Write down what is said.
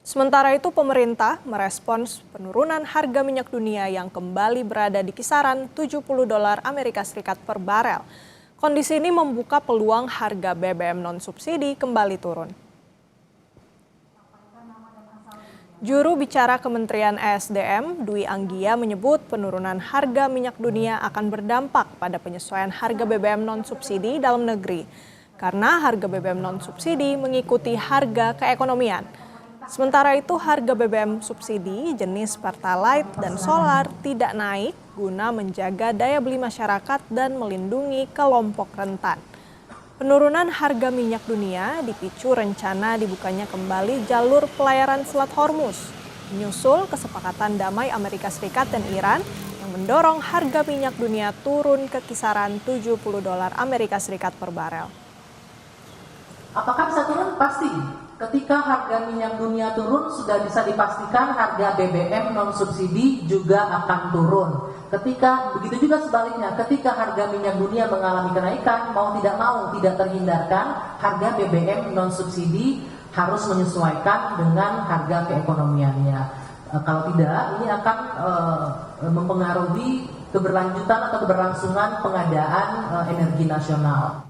Sementara itu pemerintah merespons penurunan harga minyak dunia yang kembali berada di kisaran $70 Amerika Serikat per barel. Kondisi ini membuka peluang harga BBM non-subsidi kembali turun. Juru bicara Kementerian ESDM, Dwi Anggia menyebut penurunan harga minyak dunia akan berdampak pada penyesuaian harga BBM non-subsidi dalam negeri. Karena harga BBM non-subsidi mengikuti harga keekonomian. Sementara itu harga BBM subsidi jenis Pertalite dan solar tidak naik guna menjaga daya beli masyarakat dan melindungi kelompok rentan. Penurunan harga minyak dunia dipicu rencana dibukanya kembali jalur pelayaran Selat Hormuz, menyusul kesepakatan damai Amerika Serikat dan Iran yang mendorong harga minyak dunia turun ke kisaran $70 Amerika Serikat per barel. Apakah bisa turun? Pasti. Ketika harga minyak dunia turun, sudah bisa dipastikan harga BBM non-subsidi juga akan turun. Begitu juga sebaliknya, ketika harga minyak dunia mengalami kenaikan, mau tidak terhindarkan, harga BBM non-subsidi harus menyesuaikan dengan harga keekonomiannya. Kalau tidak, ini akan mempengaruhi keberlanjutan atau keberlangsungan pengadaan energi nasional.